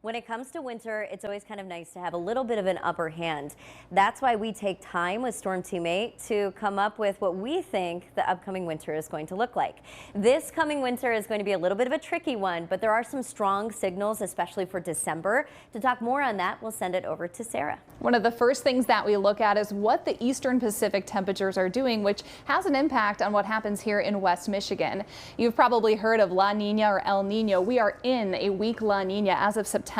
When it comes to winter, it's always kind of nice to have a little bit of an upper hand. That's why we take time with Storm Team 8 to come up with what we think the upcoming winter is going to look like. This coming winter is going to be a little bit of a tricky one, but there are some strong signals, especially for December. To talk more on that, we'll send it over to Sarah. One of the first things that we look at is what the eastern Pacific temperatures are doing, which has an impact on what happens here in West Michigan. You've probably heard of La Niña or El Nino. We are in a weak La Niña as of September.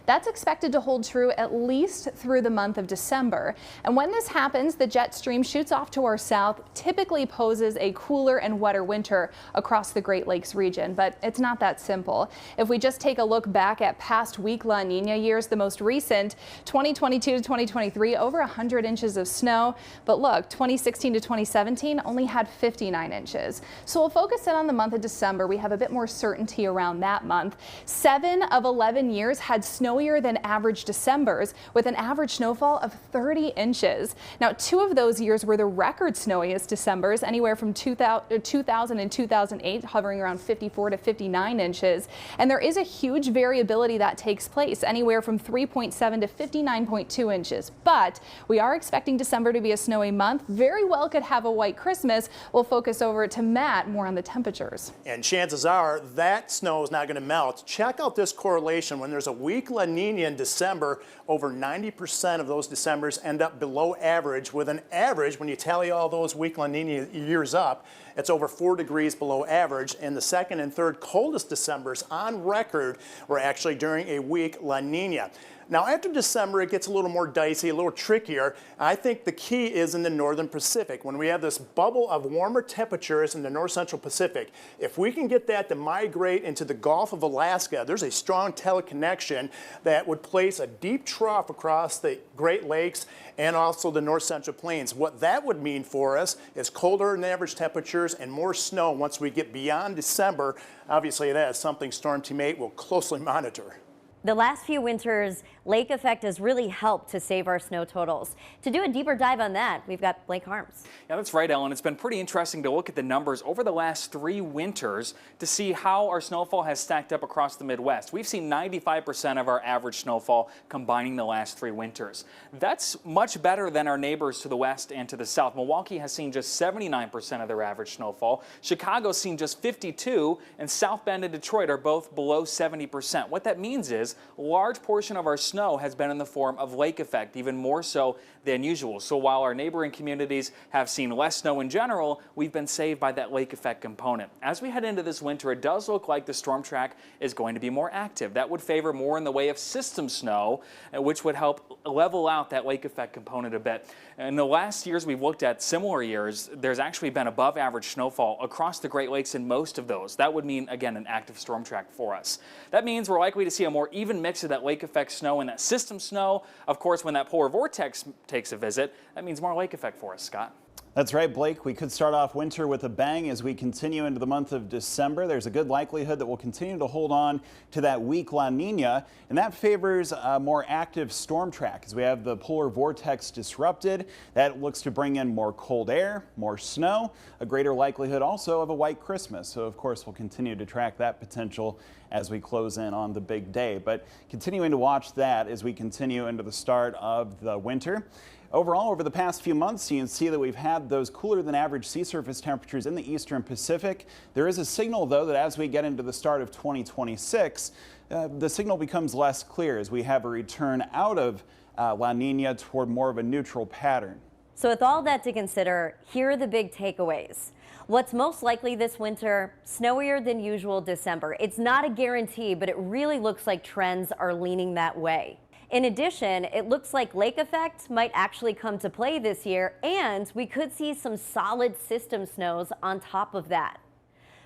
That's expected to hold true at least through the month of December. And when this happens, the jet stream shoots off to our south, typically poses a cooler and wetter winter across the Great Lakes region. But it's not that simple. If we just take a look back at past weak La Niña years, the most recent 2022 to 2023, over 100 inches of snow. But look, 2016 to 2017 only had 59 inches. So we'll focus in on the month of December. We have a bit more certainty around that month. 7 of 11 years had snowier than average Decembers, with an average snowfall of 30 inches. Now, 2 of those years were the record snowiest Decembers, anywhere from 2000 and 2008, hovering around 54 to 59 inches. And there is a huge variability that takes place, anywhere from 3.7 to 59.2 inches. But we are expecting December to be a snowy month. Very well could have a white Christmas. We'll focus over to Matt more on the temperatures. And chances are that snow is not going to melt. Check out this correlation. When there's a weak La Nina in December, over 90% of those Decembers end up below average, with an average, when you tally all those weak La Nina years up, it's over 4 degrees below average. And the second and third coldest Decembers on record were actually during a weak La Nina. Now, after December, it gets a little more dicey, a little trickier. I think the key is in the northern Pacific. When we have this bubble of warmer temperatures in the north central Pacific, if we can get that to migrate into the Gulf of Alaska, there's a strong teleconnection that would place a deep trough across the Great Lakes and also the north central plains. What that would mean for us is colder than average temperatures and more snow once we get beyond December. Obviously, that is something Storm Team 8 will closely monitor. The last few winters, lake effect has really helped to save our snow totals. To do a deeper dive on that, we've got Blake Harms. Yeah, that's right, Ellen. It's been pretty interesting to look at the numbers over the last 3 winters to see how our snowfall has stacked up across the Midwest. We've seen 95% of our average snowfall combining the last 3 winters. That's much better than our neighbors to the west and to the south. Milwaukee has seen just 79% of their average snowfall. Chicago's seen just 52%, and South Bend and Detroit are both below 70%. What that means is a large portion of our snow has been in the form of lake effect, even more so than usual. So while our neighboring communities have seen less snow in general, we've been saved by that lake effect component. As we head into this winter, it does look like the storm track is going to be more active. That would favor more in the way of system snow, which would help level out that lake effect component a bit. In the last years we've looked at, similar years, there's actually been above average snowfall across the Great Lakes in most of those. That would mean, again, an active storm track for us. That means we're likely to see a more even mix of that lake effect snow and that system snow. Of course, when that polar vortex takes a visit, that means more lake effect for us, Scott. That's right, Blake. We could start off winter with a bang as we continue into the month of December. There's a good likelihood that we'll continue to hold on to that weak La Nina, and that favors a more active storm track as we have the polar vortex disrupted. That looks to bring in more cold air, more snow, a greater likelihood also of a white Christmas. So, of course, we'll continue to track that potential as we close in on the big day. But continuing to watch that as we continue into the start of the winter. Overall, over the past few months, you can see that we've had those cooler than average sea surface temperatures in the eastern Pacific. There is a signal, though, that as we get into the start of 2026, the signal becomes less clear as we have a return out of La Nina toward more of a neutral pattern. So with all that to consider, here are the big takeaways. What's most likely this winter? Snowier than usual December. It's not a guarantee, but it really looks like trends are leaning that way. In addition, it looks like lake effect might actually come to play this year, and we could see some solid system snows on top of that.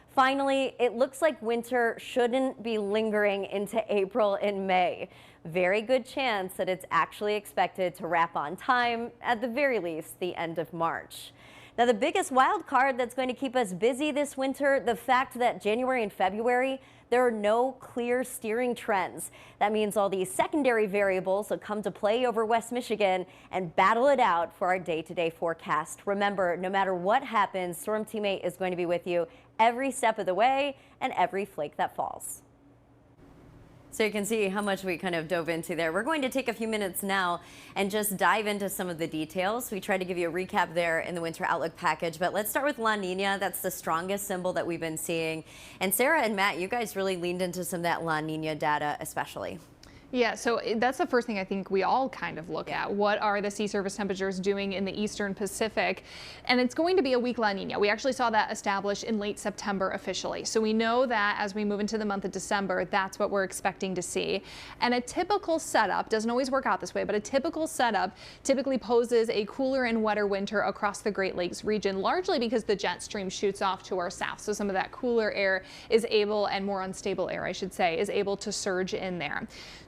Finally, it looks like winter shouldn't be lingering into April and May. Very good chance that it's actually expected to wrap on time, at the very least, the end of March. Now, the biggest wild card that's going to keep us busy this winter, the fact that January and February, there are no clear steering trends. That means all these secondary variables will come to play over West Michigan and battle it out for our day-to-day forecast. Remember, no matter what happens, Storm Team 8 is going to be with you every step of the way and every flake that falls. So you can see how much we kind of dove into there. We're going to take a few minutes now and just dive into some of the details. We tried to give you a recap there in the Winter Outlook package, but let's start with La Nina. That's the strongest symbol that we've been seeing. And Sarah and Matt, you guys really leaned into some of that La Nina data especially. Yeah, so that's the first thing I think we all kind of look at. What are the sea surface temperatures doing in the eastern Pacific? And it's going to be a weak La Nina. We actually saw that established in late September officially. So we know that as we move into the month of December, that's what we're expecting to see. And a typical setup, doesn't always work out this way, but a typical setup typically poses a cooler and wetter winter across the Great Lakes region, largely because the jet stream shoots off to our south. So some of that cooler air is able, and more unstable air, I should say, is able to surge in there.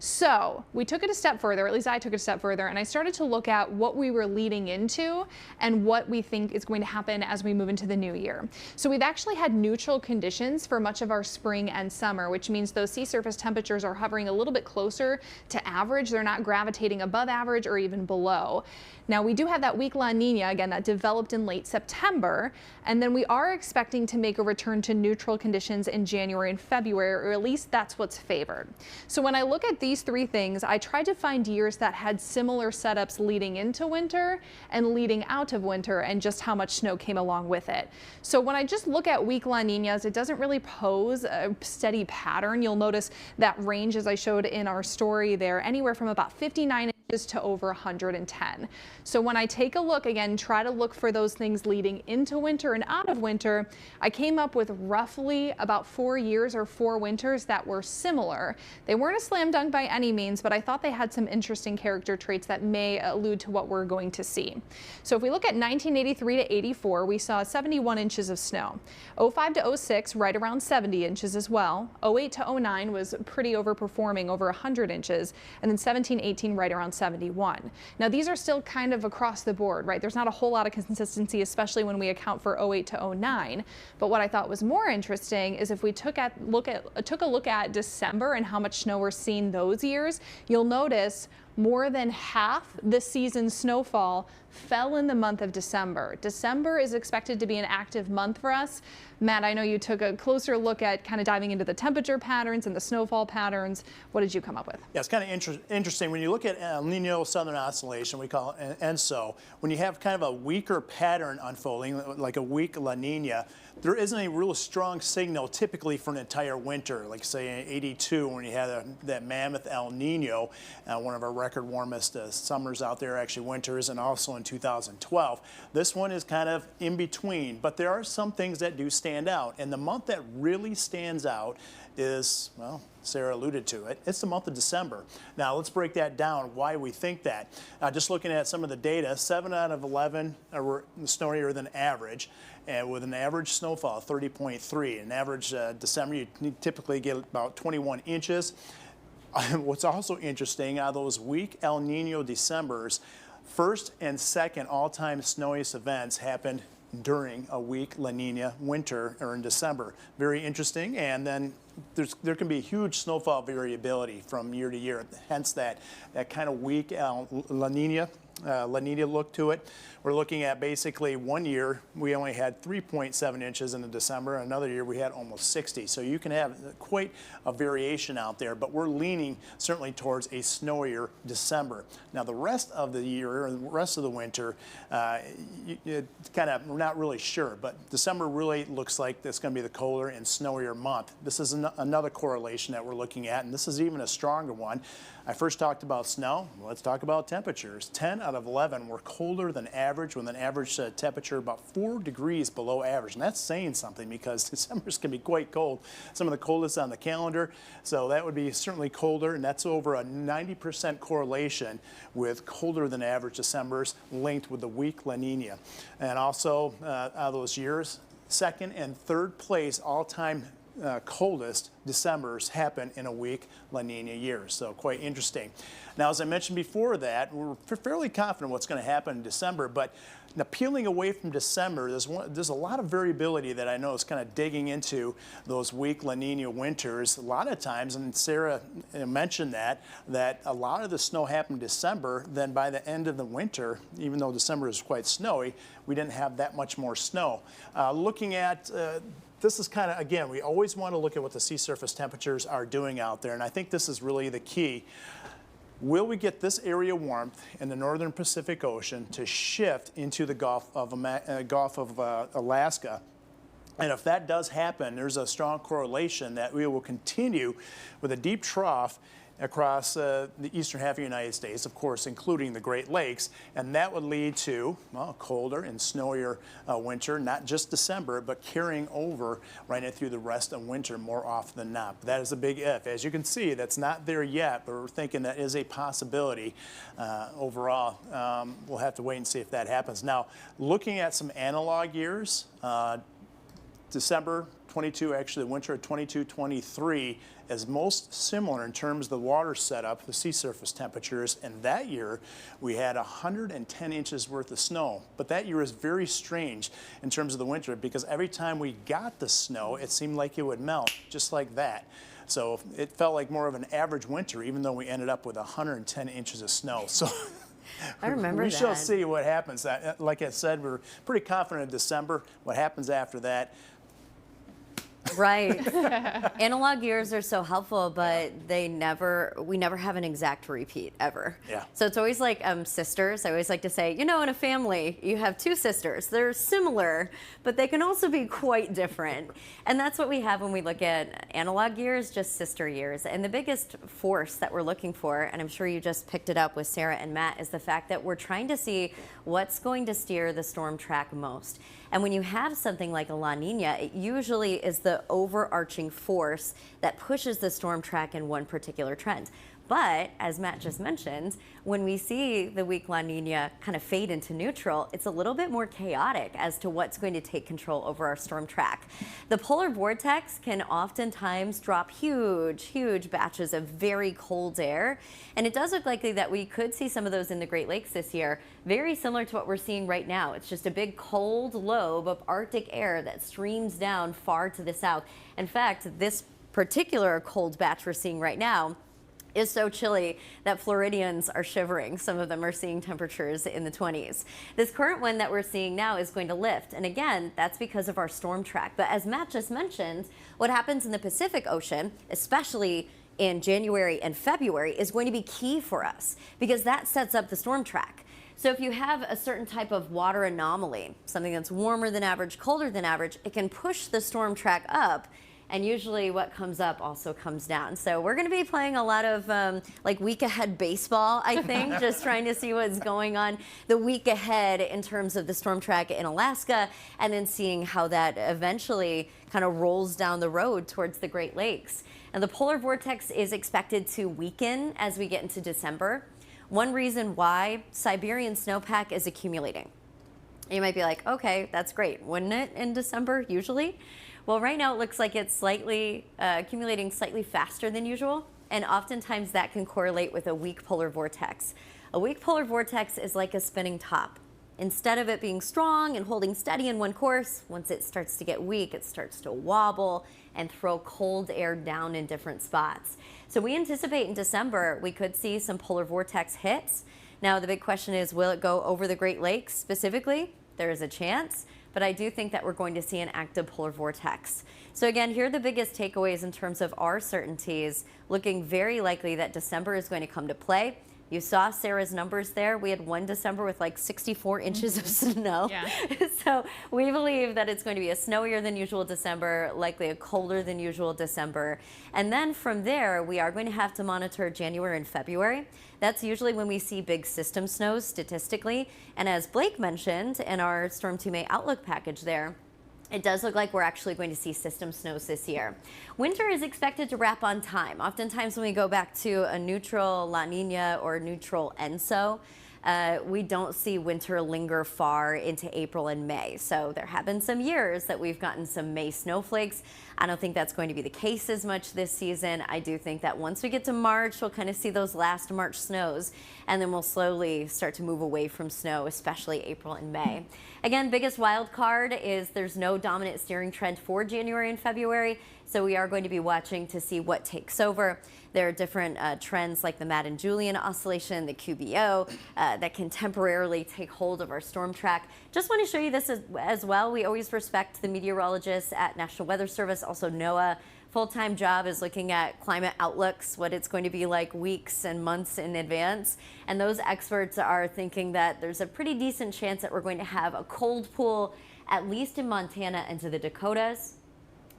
So we took it a step further, or at least I took it a step further, and I started to look at what we were leading into and what we think is going to happen as we move into the new year. So we've actually had neutral conditions for much of our spring and summer, which means those sea surface temperatures are hovering a little bit closer to average. They're not gravitating above average or even below. Now we do have that weak La Nina, again, that developed in late September, and then we are expecting to make a return to neutral conditions in January and February, or at least that's what's favored. So when I look at these three things, I tried to find years that had similar setups leading into winter and leading out of winter, and just how much snow came along with it. So when I just look at weak La Ninas, it doesn't really pose a steady pattern. You'll notice that range, as I showed in our story there, anywhere from about 59 inches to over 110. So when I take a look, again, try to look for those things leading into winter and out of winter, I came up with roughly about 4 years or 4 winters that were similar. They weren't a slam dunk by any means, but I thought they had some interesting character traits that may allude to what we're going to see. So if we look at 1983 to 84, we saw 71 inches of snow. 05 to 06, right around 70 inches as well. 08 to 09 was pretty overperforming, over 100 inches. And then 17, 18, right around 71. Now these are still kind of across the board, right? There's not a whole lot of consistency, especially when we account for 08 to 09. But what I thought was more interesting is if we took a look at December and how much snow we're seeing those years, you'll notice more than half the season's snowfall fell in the month of December. December is expected to be an active month for us. Matt, I know you took a closer look at kind of diving into the temperature patterns and the snowfall patterns. What did you come up with? Yeah, it's kind of interesting. When you look at El Nino Southern Oscillation, we call it ENSO, when you have kind of a weaker pattern unfolding, like a weak La Nina, there isn't a real strong signal typically for an entire winter, like say in 82 when you had that mammoth El Nino, one of our record warmest summers out there, actually winters, and also in 2012. This one is kind of in between, but there are some things that do stand out. And the month that really stands out is, well, Sarah alluded to it, it's the month of December. Now let's break that down, why we think that. Just looking at some of the data, 7 out of 11 are snowier than average, and with an average snowfall of 30.3. An average December, you typically get about 21 inches. What's also interesting, out of those weak El Nino Decembers, first and second all-time snowiest events happened during a weak La Nina winter, or in December. Very interesting. And then there can be huge snowfall variability from year to year, hence that kind of weak La Nina look to it. We're looking at basically one year we only had 3.7 inches in the December. Another year we had almost 60. So you can have quite a variation out there, but we're leaning certainly towards a snowier December. Now the rest of the year, or the rest of the winter, we're not really sure, but December really looks like it's going to be the colder and snowier month. This is another correlation that we're looking at, and this is even a stronger one. I first talked about snow. Let's talk about temperatures. 10 out of 11 were colder than average, with an average temperature about 4 degrees below average. And that's saying something, because December's can be quite cold. Some of the coldest on the calendar. So that would be certainly colder, and that's over a 90% correlation with colder than average Decembers linked with the weak La Nina. And also, out of those years, second and third place all-time coldest Decembers happen in a weak La Nina year. So quite interesting. Now, as I mentioned before that, we're fairly confident what's going to happen in December, but now peeling away from December, there's a lot of variability that I know is kind of digging into those weak La Nina winters. A lot of times, and Sarah mentioned that a lot of the snow happened in December, then by the end of the winter, even though December is quite snowy, we didn't have that much more snow. Looking at this is kind of, again, we always want to look at what the sea surface temperatures are doing out there, and I think this is really the key. Will we get this area warmth in the northern Pacific Ocean to shift into the Gulf of Alaska? And if that does happen, there's a strong correlation that we will continue with a deep trough across the eastern half of the United States, of course, including the Great Lakes, and that would lead to, well, a colder and snowier winter, not just December, but carrying over right in through the rest of winter more often than not. But that is a big if. As you can see, that's not there yet, but we're thinking that is a possibility overall. We'll have to wait and see if that happens. Now, looking at some analog years, December 22, actually the winter of 22-23 is most similar in terms of the water setup, the sea surface temperatures, and that year we had 110 inches worth of snow. But that year is very strange in terms of the winter because every time we got the snow, it seemed like it would melt just like that. So it felt like more of an average winter, even though we ended up with 110 inches of snow. So I remember we that. shall see what happens. Like I said, we're pretty confident in December. What happens after that? Right. Analog years are so helpful, but we never have an exact repeat ever. Yeah. So it's always like sisters. I always like to say, you know, in a family, you have two sisters. They're similar, but they can also be quite different. And that's what we have when we look at analog years, just sister years. And the biggest force that we're looking for, and I'm sure you just picked it up with Sarah and Matt, is the fact that we're trying to see what's going to steer the storm track most. And when you have something like a La Nina, it usually is the overarching force that pushes the storm track in one particular trend. But as Matt just mentioned, when we see the weak La Nina kind of fade into neutral, it's a little bit more chaotic as to what's going to take control over our storm track. The polar vortex can oftentimes drop huge batches of very cold air. And it does look likely that we could see some of those in the Great Lakes this year, very similar to what we're seeing right now. It's just a big cold lobe of Arctic air that streams down far to the south. In fact, this particular cold batch we're seeing right now is so chilly that Floridians are shivering. Some of them are seeing temperatures in the 20s. This current one that we're seeing now is going to lift. And again, that's because of our storm track. But as Matt just mentioned, what happens in the Pacific Ocean, especially in January and February, is going to be key for us because that sets up the storm track. So if you have a certain type of water anomaly, something that's warmer than average, colder than average, it can push the storm track up. And usually what comes up also comes down. So we're going to be playing a lot of like week ahead baseball, I think, just trying to see what's going on the week ahead in terms of the storm track in Alaska, and then seeing how that eventually kind of rolls down the road towards the Great Lakes. And the polar vortex is expected to weaken as we get into December. One reason why: Siberian snowpack is accumulating. You might be like, okay, that's great. Wouldn't it in December usually? Well, right now it looks like it's slightly accumulating slightly faster than usual, and oftentimes that can correlate with a weak polar vortex. A weak polar vortex is like a spinning top. Instead of it being strong and holding steady in one course, once it starts to get weak, it starts to wobble and throw cold air down in different spots. So we anticipate in December we could see some polar vortex hits. Now the big question is, will it go over the Great Lakes specifically? There is a chance. But I do think that we're going to see an active polar vortex. So again, here are the biggest takeaways in terms of our certainties, looking very likely that December is going to come to play. You saw Sarah's numbers there. We had one December with like 64 inches of snow. Yeah. So we believe that it's going to be a snowier than usual December, likely a colder than usual December. And then from there, we are going to have to monitor January and February. That's usually when we see big system snows statistically. And as Blake mentioned in our Storm 2 May Outlook package there, it does look like we're actually going to see system snows this year. Winter is expected to wrap on time. Oftentimes when we go back to a neutral La Nina or neutral ENSO, we don't see winter linger far into April and May. So there have been some years that we've gotten some May snowflakes. I don't think that's going to be the case as much this season. I do think that once we get to March, we'll kind of see those last March snows, and then we'll slowly start to move away from snow, especially April and May. Again, biggest wild card is there's no dominant steering trend for January and February. So we are going to be watching to see what takes over. There are different trends like the Madden-Julian oscillation, the QBO, that can temporarily take hold of our storm track. Just want to show you this as well. We always respect the meteorologists at National Weather Service, also NOAA. Full-time job is looking at climate outlooks, what it's going to be like weeks and months in advance. And those experts are thinking that there's a pretty decent chance that we're going to have a cold pool, at least in Montana and to the Dakotas,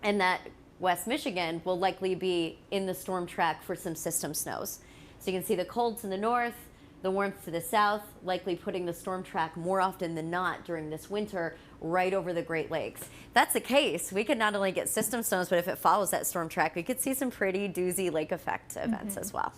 and that West Michigan will likely be in the storm track for some system snows. So you can see the cold to the north, the warmth to the south, likely putting the storm track more often than not during this winter right over the Great Lakes. If that's the case, we could not only get system snows, but if it follows that storm track, we could see some pretty doozy lake effect events as well.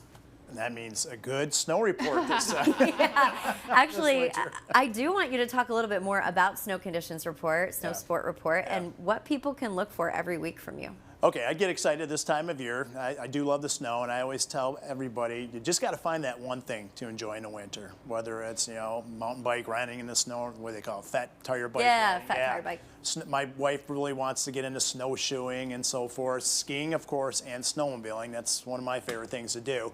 And that means a good snow report this Yeah. Actually, I do want you to talk a little bit more about snow conditions report, snow sport report, and what people can look for every week from you. Okay, I get excited this time of year. I do love the snow, and I always tell everybody, you just got to find that one thing to enjoy in the winter, whether it's, you know, mountain bike riding in the snow, what do they call it, fat tire bike riding. Tire bike. My wife really wants to get into snowshoeing and so forth, skiing, of course, and snowmobiling. That's one of my favorite things to do.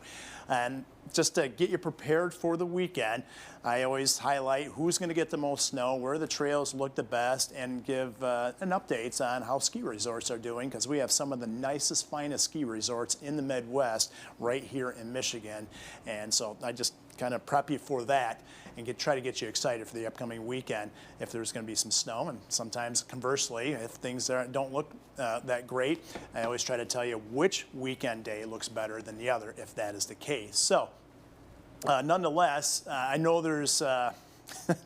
And just to get you prepared for the weekend, I always highlight who's going to get the most snow, where the trails look the best, and give an updates on how ski resorts are doing, because we have some of the nicest, finest ski resorts in the Midwest right here in Michigan. And so I just kind of prep you for that and try to get you excited for the upcoming weekend if there's going to be some snow. And sometimes conversely, if things don't look that great, I always try to tell you which weekend day looks better than the other if that is the case. So nonetheless, I know there's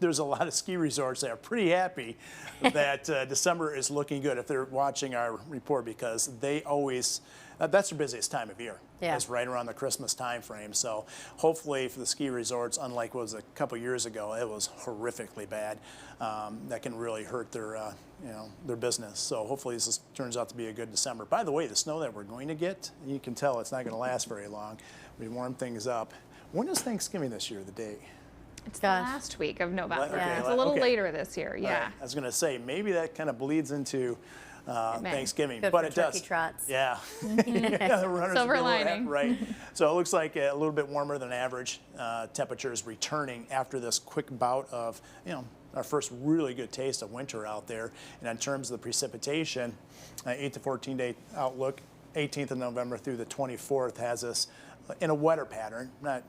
there's a lot of ski resorts that are pretty happy that December is looking good if they're watching our report, because they always, that's their busiest time of year. Yeah. It's right around the Christmas time frame. So hopefully for the ski resorts, unlike what was a couple years ago, it was horrifically bad. That can really hurt their, their business. So hopefully this turns out to be a good December. By the way, the snow that we're going to get, you can tell it's not going to last very long. We warm things up. When is Thanksgiving this year, the date? It's the last week of November. Okay, It's a little later this year, yeah. Right. I was going to say, maybe that kind of bleeds into Thanksgiving. Good but for it turkey does. trots. Yeah. Yeah, the runners Silver will be lining. right. So it looks like a little bit warmer than average temperatures returning after this quick bout of, our first really good taste of winter out there. And in terms of the precipitation, 8 to 14 day outlook, 18th of November through the 24th has us in a wetter pattern, not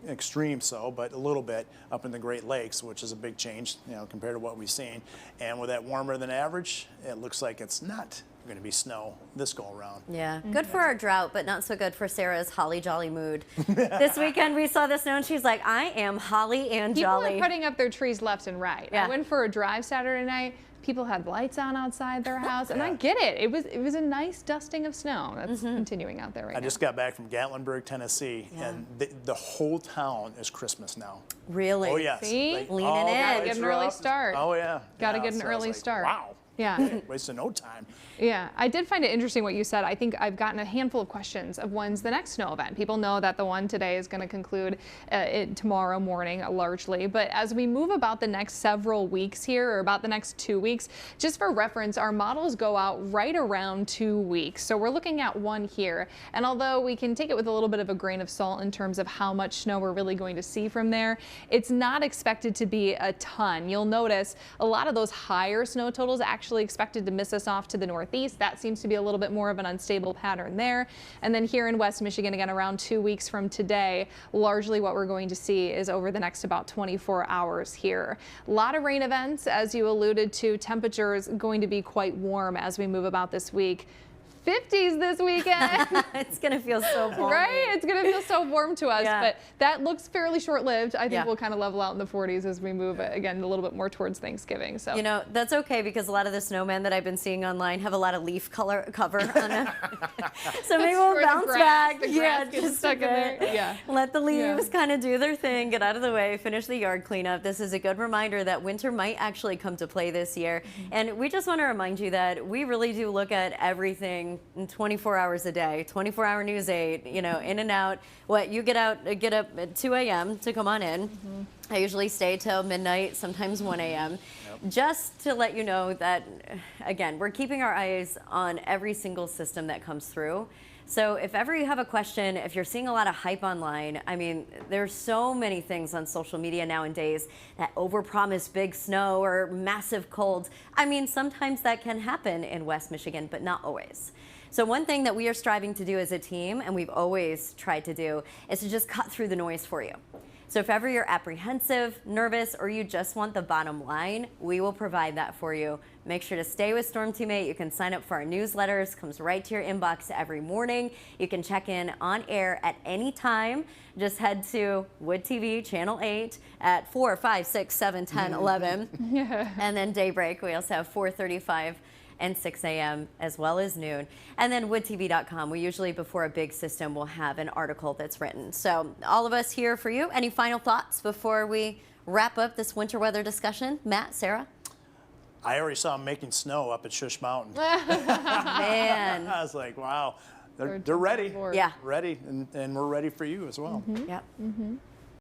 extreme so, but a little bit up in the Great Lakes, which is a big change, compared to what we've seen. And with that warmer than average, it looks like it's not going to be snow this go around. Yeah, good for our drought, but not so good for Sarah's holly jolly mood. This weekend we saw the snow and she's like, I am holly and jolly. People are putting up their trees left and right. Yeah. I went for a drive Saturday night. People had lights on outside their house, and I get it. It was a nice dusting of snow that's continuing out there right now. I just got back from Gatlinburg, Tennessee, and the whole town is Christmas now. Really? Oh, yes. See? Leaning in. Gotta get an early start. Oh, yeah. Gotta Yeah, get an so I was early like, start. Wow. Yeah. Wasting no time. Yeah, I did find it interesting what you said. I think I've gotten a handful of questions of when's the next snow event. People know that the one today is going to conclude tomorrow morning largely. But as we move about the next several weeks here, or about the next 2 weeks, just for reference, our models go out right around 2 weeks. So we're looking at one here. And although we can take it with a little bit of a grain of salt in terms of how much snow we're really going to see from there, it's not expected to be a ton. You'll notice a lot of those higher snow totals actually expected to miss us off to the northeast. That seems to be a little bit more of an unstable pattern there. And then here in West Michigan, again, around 2 weeks from today, largely what we're going to see is over the next about 24 hours here. A lot of rain events, as you alluded to. Temperatures going to be quite warm as we move about this week. 50s this weekend. It's going to feel so warm. Right? It's going to feel so warm to us, but that looks fairly short-lived. I think we'll kind of level out in the 40s as we move, again, a little bit more towards Thanksgiving. So that's okay, because a lot of the snowmen that I've been seeing online have a lot of leaf cover on them. So maybe we'll bounce back. Just stuck in there. Yeah. Let the leaves kind of do their thing, get out of the way, finish the yard cleanup. This is a good reminder that winter might actually come to play this year. And we just want to remind you that we really do look at everything in 24 hours a day, 24-hour news 8, in and out. You get up at 2 a.m. to come on in. I usually stay till midnight, sometimes 1 a.m. Just to let you know that, again, we're keeping our eyes on every single system that comes through. So if ever you have a question, if you're seeing a lot of hype online, I mean, there's so many things on social media nowadays that overpromise big snow or massive colds. I mean, sometimes that can happen in West Michigan, but not always. So one thing that we are striving to do as a team, and we've always tried to do, is to just cut through the noise for you. So if ever you're apprehensive, nervous, or you just want the bottom line, we will provide that for you. Make sure to stay with Storm Teammate. You can sign up for our newsletters, comes right to your inbox every morning. You can check in on air at any time. Just head to Wood TV Channel 8 at 4, 5, 6, 7, 10, 11. Yeah. And then Daybreak, we also have 4:35 and 6 a.m. as well as noon. And then woodtv.com, we usually before a big system will have an article that's written. So all of us here for you. Any final thoughts before we wrap up this winter weather discussion? Matt, Sarah? I already saw them making snow up at Shush Mountain. Man. I was like, wow, they're ready. Yeah. Ready, and we're ready for you as well. Yep.